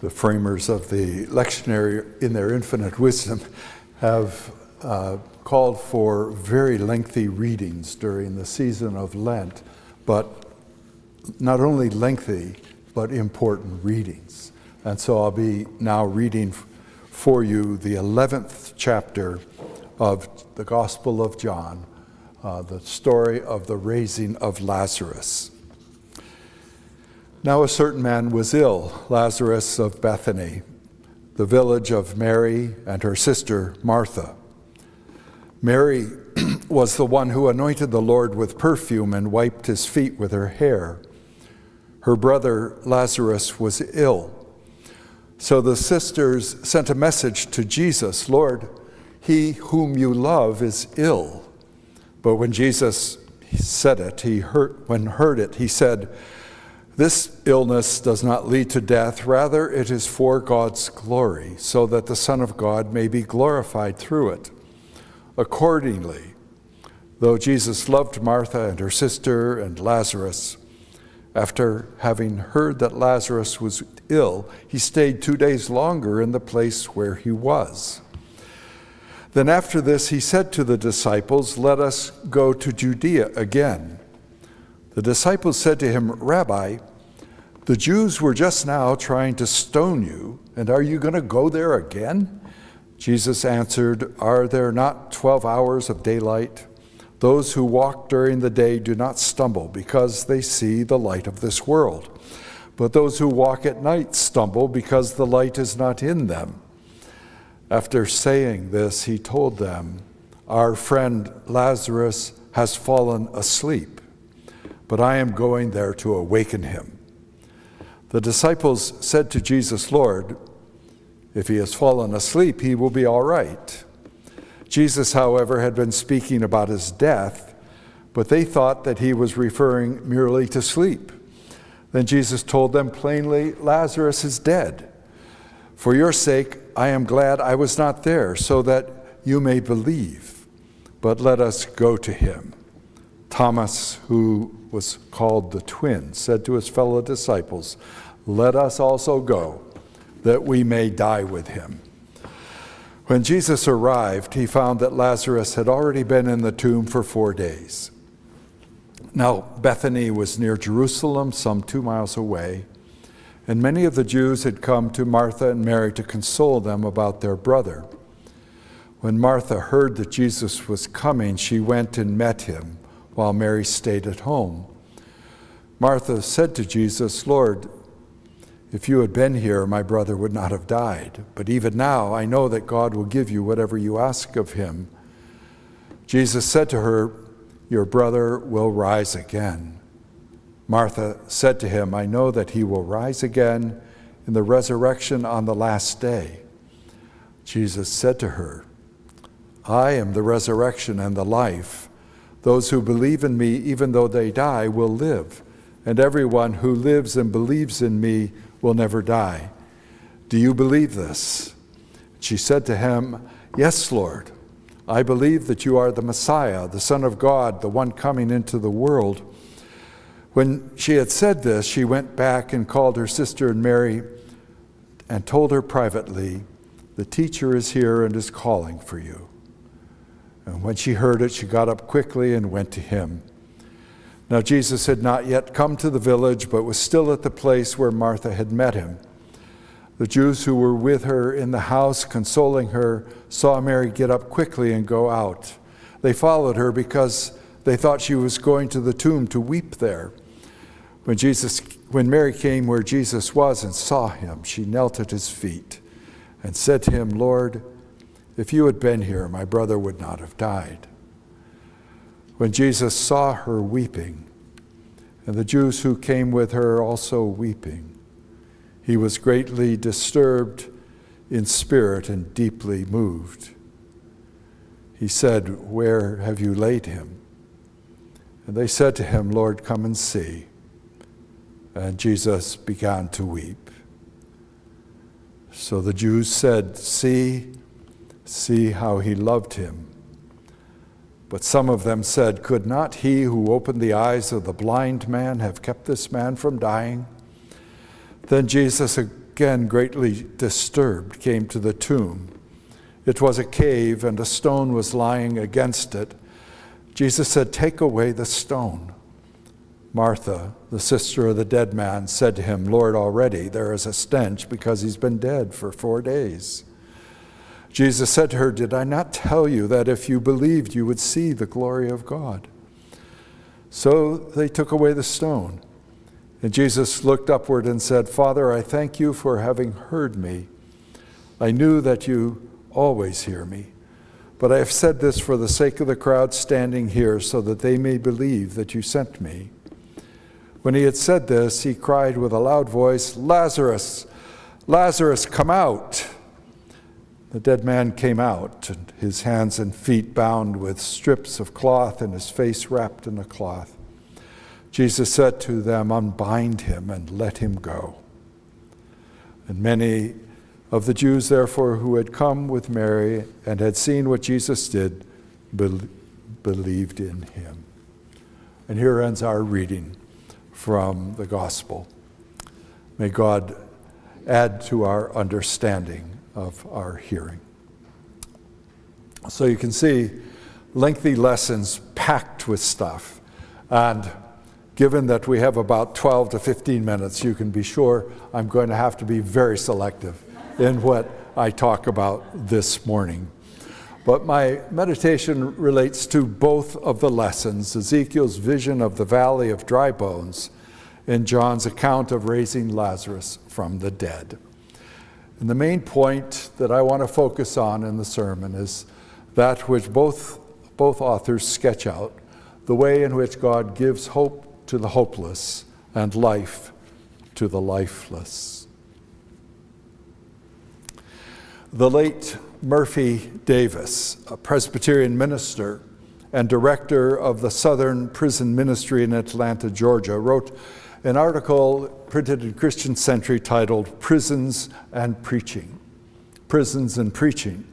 The framers of the lectionary, in their infinite wisdom, have called for very lengthy readings during the season of Lent, but not only lengthy, but important readings. And so I'll be now reading for you the 11th chapter of the Gospel of John, the story of the raising of Lazarus. Now a certain man was ill, Lazarus of Bethany, the village of Mary and her sister Martha. Mary was the one who anointed the Lord with perfume and wiped his feet with her hair. Her brother Lazarus was ill. So the sisters sent a message to Jesus, "Lord, he whom you love is ill." But when Jesus said it, when heard it, he said, "This illness does not lead to death. Rather, it is for God's glory, so that the Son of God may be glorified through it." Accordingly, though Jesus loved Martha and her sister and Lazarus, after having heard that Lazarus was ill, he stayed 2 days longer in the place where he was. Then after this, he said to the disciples, "Let us go to Judea again." The disciples said to him, "Rabbi, the Jews were just now trying to stone you, and are you going to go there again?" Jesus answered, "Are there not 12 hours of daylight? Those who walk during the day do not stumble because they see the light of this world. But those who walk at night stumble because the light is not in them." After saying this, he told them, "Our friend Lazarus has fallen asleep, but I am going there to awaken him." The disciples said to Jesus, "Lord, if he has fallen asleep, he will be all right." Jesus, however, had been speaking about his death, but they thought that he was referring merely to sleep. Then Jesus told them plainly, "Lazarus is dead. For your sake, I am glad I was not there, so that you may believe. But let us go to him." Thomas, who was called the twin, said to his fellow disciples, "Let us also go, that we may die with him." When Jesus arrived, he found that Lazarus had already been in the tomb for 4 days. Now Bethany was near Jerusalem, some 2 miles away, and many of the Jews had come to Martha and Mary to console them about their brother. When Martha heard that Jesus was coming, she went and met him, while Mary stayed at home. Martha said to Jesus, "Lord, if you had been here, my brother would not have died. But even now, I know that God will give you whatever you ask of him." Jesus said to her, "Your brother will rise again." Martha said to him, "I know that he will rise again in the resurrection on the last day." Jesus said to her, "I am the resurrection and the life. Those who believe in me, even though they die, will live. And everyone who lives and believes in me will never die. Do you believe this?" She said to him, "Yes, Lord. I believe that you are the Messiah, the Son of God, the one coming into the world." When she had said this, she went back and called her sister and Mary and told her privately, "The teacher is here and is calling for you." And when she heard it, she got up quickly and went to him. Now Jesus had not yet come to the village, but was still at the place where Martha had met him. The Jews who were with her in the house, consoling her, saw Mary get up quickly and go out. They followed her because they thought she was going to the tomb to weep there. When Mary came where Jesus was and saw him, she knelt at his feet and said to him, "Lord, if you had been here, my brother would not have died." When Jesus saw her weeping, and the Jews who came with her also weeping, he was greatly disturbed in spirit and deeply moved. He said, "Where have you laid him?" And they said to him, "Lord, come and see." And Jesus began to weep. So the Jews said, See how he loved him." But some of them said, "Could not he who opened the eyes of the blind man have kept this man from dying?" Then Jesus again greatly disturbed, came to the tomb. It was a cave, and a stone was lying against it. Jesus said, "Take away the stone." Martha, the sister of the dead man, said to him, "Lord, already there is a stench because he's been dead for 4 days." Jesus said to her, "Did I not tell you that if you believed, you would see the glory of God?" So they took away the stone. And Jesus looked upward and said, "Father, I thank you for having heard me. I knew that you always hear me. But I have said this for the sake of the crowd standing here, so that they may believe that you sent me." When he had said this, he cried with a loud voice, "Lazarus, Lazarus, come out!" The dead man came out, and his hands and feet bound with strips of cloth, and his face wrapped in a cloth. Jesus said to them, "Unbind him and let him go." And many of the Jews, therefore, who had come with Mary and had seen what Jesus did, believed in him. And here ends our reading from the gospel. May God add to our understanding of our hearing. So you can see lengthy lessons packed with stuff. And given that we have about 12 to 15 minutes, you can be sure I'm going to have to be very selective in what I talk about this morning. But my meditation relates to both of the lessons, Ezekiel's vision of the valley of dry bones and John's account of raising Lazarus from the dead. And the main point that I want to focus on in the sermon is that which both authors sketch out, the way in which God gives hope to the hopeless and life to the lifeless. The late Murphy Davis, a Presbyterian minister and director of the Southern Prison Ministry in Atlanta, Georgia, wrote an article printed in Christian Century titled "Prisons and Preaching." Prisons and Preaching.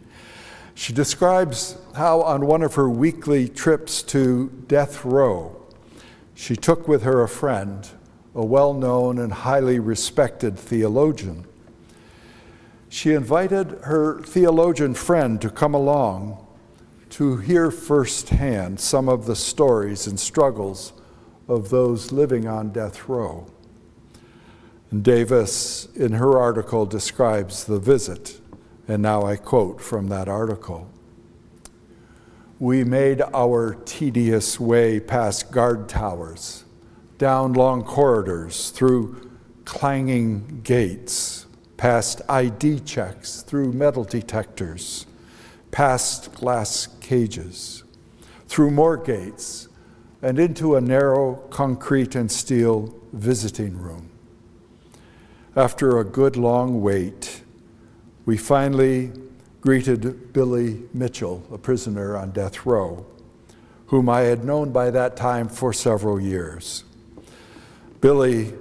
She describes how on one of her weekly trips to death row, she took with her a friend, a well-known and highly respected theologian. She invited her theologian friend to come along to hear firsthand some of the stories and struggles of those living on death row. And Davis, in her article, describes the visit, and now I quote from that article. "We made our tedious way past guard towers, down long corridors, through clanging gates, past ID checks, through metal detectors, past glass cages, through more gates, and into a narrow concrete and steel visiting room. After a good long wait, we finally greeted Billy Mitchell, a prisoner on death row, whom I had known by that time for several years. Billy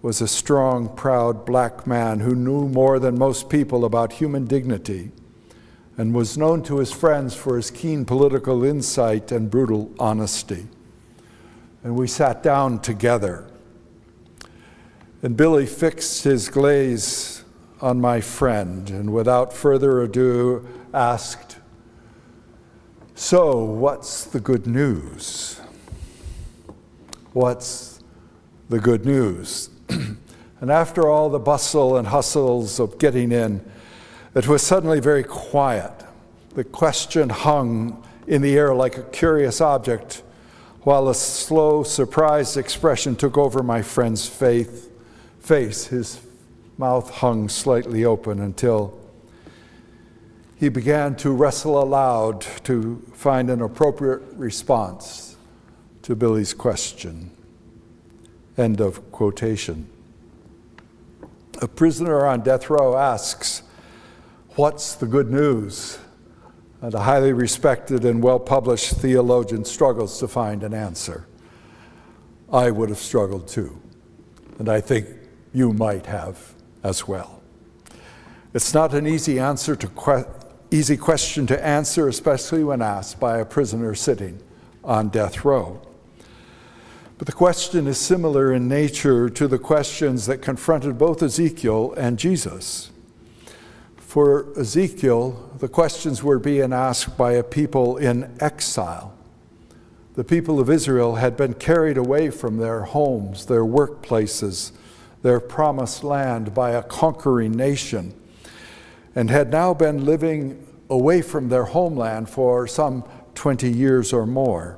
was a strong, proud black man who knew more than most people about human dignity and was known to his friends for his keen political insight and brutal honesty. And we sat down together. And Billy fixed his gaze on my friend and without further ado asked, "So, what's the good news? What's the good news?" And after all the bustle and hustles of getting in, it was suddenly very quiet. The question hung in the air like a curious object, while a slow, surprised expression took over my friend's face. His mouth hung slightly open until he began to wrestle aloud to find an appropriate response to Billy's question. End of quotation. A prisoner on death row asks, "What's the good news?" And a highly respected and well-published theologian struggles to find an answer. I would have struggled too, and I think you might have as well. It's not an easy question to answer, especially when asked by a prisoner sitting on death row. But the question is similar in nature to the questions that confronted both Ezekiel and Jesus. For Ezekiel, the questions were being asked by a people in exile. The people of Israel had been carried away from their homes, their workplaces, their promised land by a conquering nation, and had now been living away from their homeland for some 20 years or more.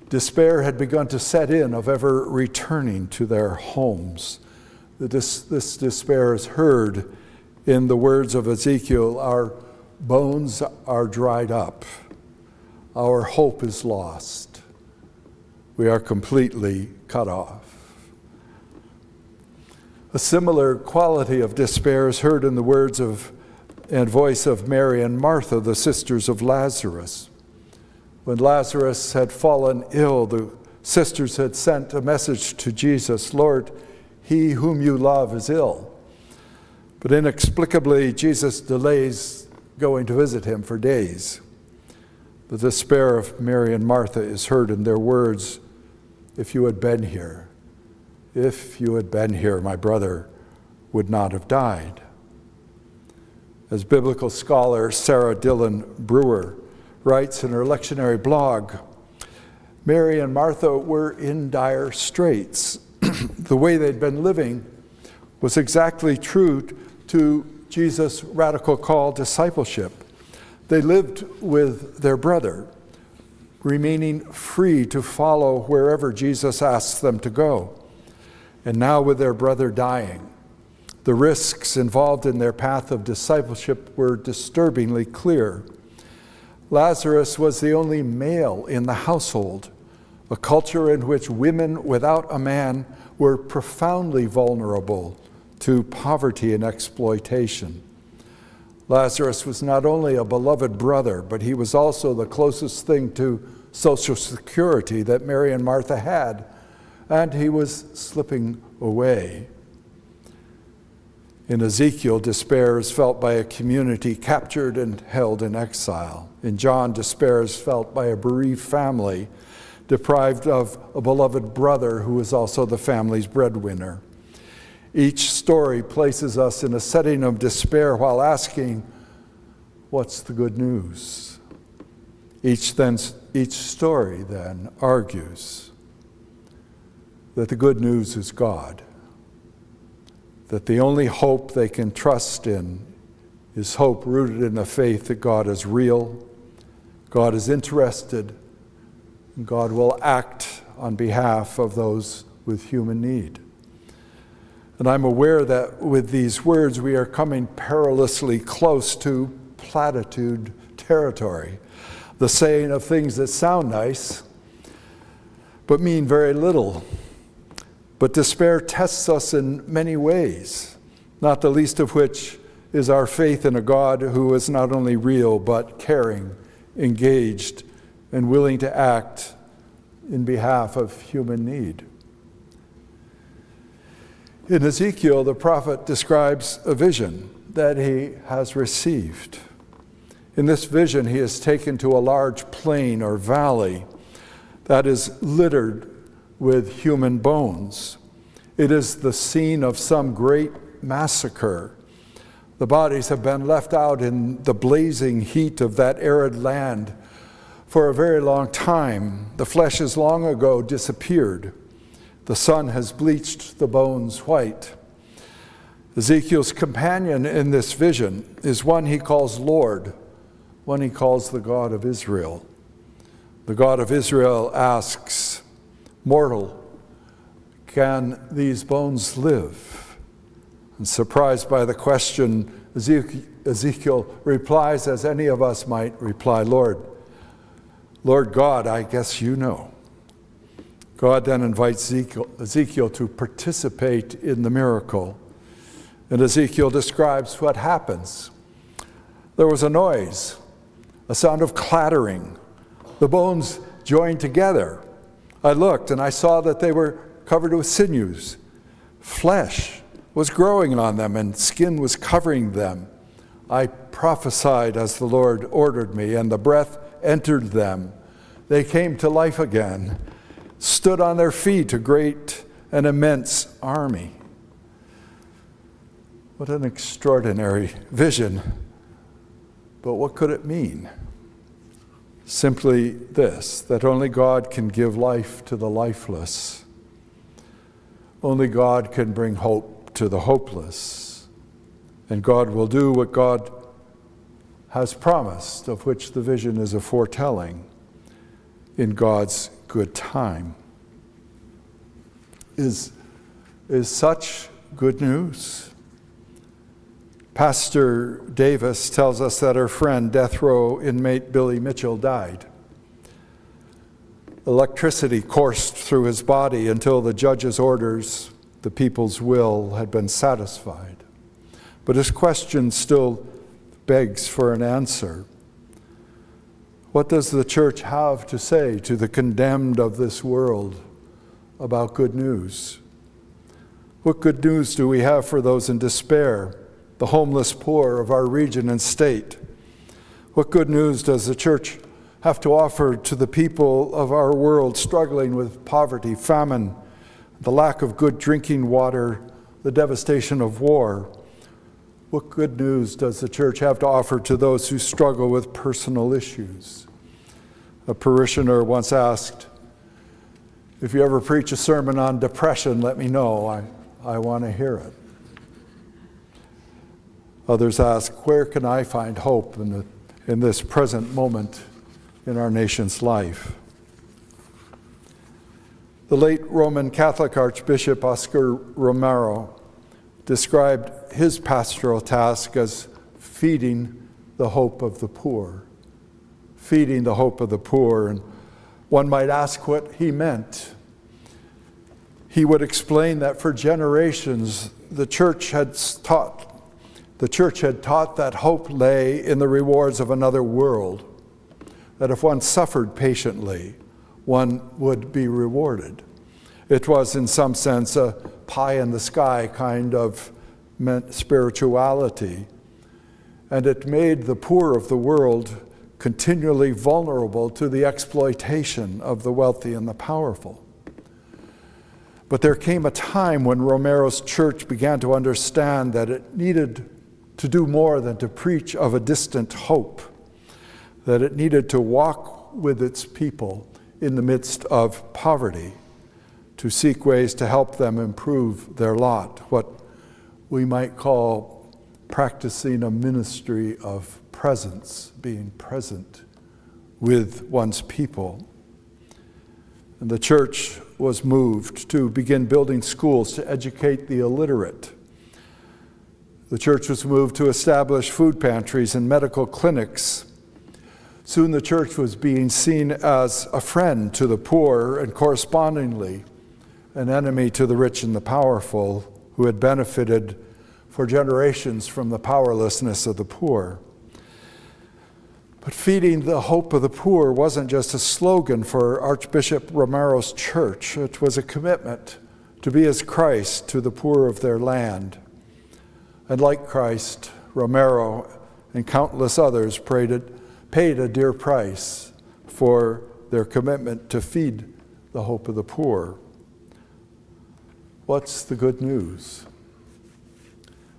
Despair had begun to set in of ever returning to their homes. This despair is heard in the words of Ezekiel, "Our bones are dried up. Our hope is lost. We are completely cut off." A similar quality of despair is heard in the words and voice of Mary and Martha, the sisters of Lazarus. When Lazarus had fallen ill, the sisters had sent a message to Jesus, "Lord, he whom you love is ill." But inexplicably, Jesus delays going to visit him for days. The despair of Mary and Martha is heard in their words, "If you had been here, my brother would not have died." As biblical scholar Sarah Dillon Brewer writes in her lectionary blog, Mary and Martha were in dire straits. The way they'd been living was exactly true to Jesus' radical call discipleship. They lived with their brother, remaining free to follow wherever Jesus asked them to go. And now with their brother dying, the risks involved in their path of discipleship were disturbingly clear. Lazarus was the only male in the household, a culture in which women without a man were profoundly vulnerable to poverty and exploitation. Lazarus was not only a beloved brother, but he was also the closest thing to social security that Mary and Martha had, and he was slipping away. In Ezekiel, despair is felt by a community captured and held in exile. In John, despair is felt by a bereaved family, deprived of a beloved brother who is also the family's breadwinner. Each story places us in a setting of despair while asking, what's the good news? Each story then argues that the good news is God, that the only hope they can trust in is hope rooted in the faith that God is real, God is interested, and God will act on behalf of those with human need. And I'm aware that with these words we are coming perilously close to platitude territory, the saying of things that sound nice but mean very little. But despair tests us in many ways, not the least of which is our faith in a God who is not only real but caring, engaged, and willing to act in behalf of human need. In Ezekiel, the prophet describes a vision that he has received. In this vision, he is taken to a large plain or valley that is littered with human bones. It is the scene of some great massacre. The bodies have been left out in the blazing heat of that arid land for a very long time. The flesh has long ago disappeared. The sun has bleached the bones white. Ezekiel's companion in this vision is one he calls Lord, one he calls the God of Israel. The God of Israel asks, "Mortal, can these bones live?" And surprised by the question, Ezekiel replies, as any of us might reply, Lord God, I guess you know." God then invites Ezekiel to participate in the miracle. And Ezekiel describes what happens. There was a noise, a sound of clattering. The bones joined together. I looked and I saw that they were covered with sinews. Flesh was growing on them and skin was covering them. I prophesied as the Lord ordered me, and the breath entered them. They came to life again, stood on their feet, a great and immense army. What an extraordinary vision. But what could it mean? Simply this, that only God can give life to the lifeless. Only God can bring hope to the hopeless. And God will do what God has promised, of which the vision is a foretelling, in God's good time. Is such good news. Pastor Davis tells us that her friend, death row inmate Billy Mitchell, died. Electricity coursed through his body until the judge's orders, the people's will, had been satisfied. But his question still begs for an answer. What does the church have to say to the condemned of this world about good news? What good news do we have for those in despair, the homeless poor of our region and state? What good news does the church have to offer to the people of our world struggling with poverty, famine, the lack of good drinking water, the devastation of war? What good news does the church have to offer to those who struggle with personal issues? A parishioner once asked, "If you ever preach a sermon on depression, let me know. I want to hear it." Others ask, "Where can I find hope in this present moment in our nation's life?" The late Roman Catholic Archbishop Oscar Romero described his pastoral task as feeding the hope of the poor. Feeding the hope of the poor. And one might ask what he meant. He would explain that for generations the church had taught that hope lay in the rewards of another world, that if one suffered patiently, one would be rewarded. It was, in some sense, a pie-in-the-sky kind of spirituality, and it made the poor of the world continually vulnerable to the exploitation of the wealthy and the powerful. But there came a time when Romero's church began to understand that it needed to do more than to preach of a distant hope, that it needed to walk with its people in the midst of poverty, to seek ways to help them improve their lot, what we might call practicing a ministry of presence, being present with one's people. And the church was moved to begin building schools to educate the illiterate. The church was moved to establish food pantries and medical clinics. Soon the church was being seen as a friend to the poor and correspondingly an enemy to the rich and the powerful who had benefited for generations from the powerlessness of the poor. But feeding the hope of the poor wasn't just a slogan for Archbishop Romero's church. It was a commitment to be as Christ to the poor of their land. And like Christ, Romero and countless others paid a dear price for their commitment to feed the hope of the poor. What's the good news?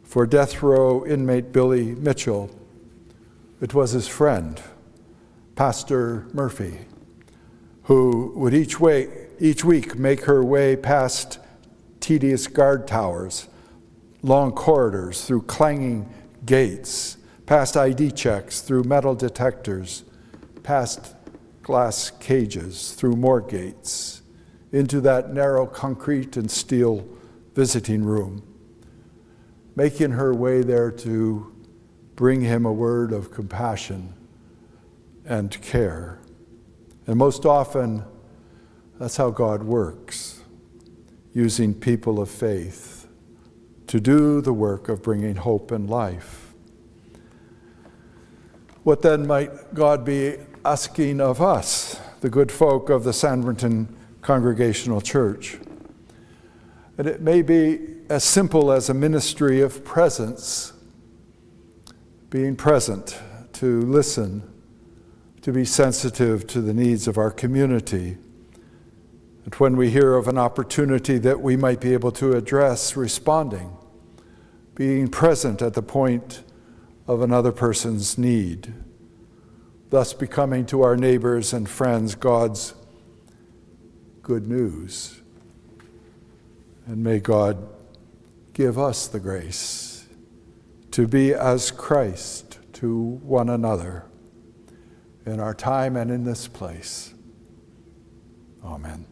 For death row inmate Billy Mitchell, it was his friend, Pastor Murphy, who would each week make her way past tedious guard towers, long corridors through clanging gates, past ID checks through metal detectors, past glass cages through more gates, into that narrow concrete and steel visiting room, making her way there to bring him a word of compassion and care. And most often, that's how God works, using people of faith to do the work of bringing hope and life. What then might God be asking of us, the good folk of the Sanbornton Congregational Church? And it may be as simple as a ministry of presence, being present, to listen, to be sensitive to the needs of our community, And when we hear of an opportunity that we might be able to address, responding, being present at the point of another person's need, thus becoming to our neighbors and friends God's good news. And may God give us the grace to be as Christ to one another in our time and in this place. Amen.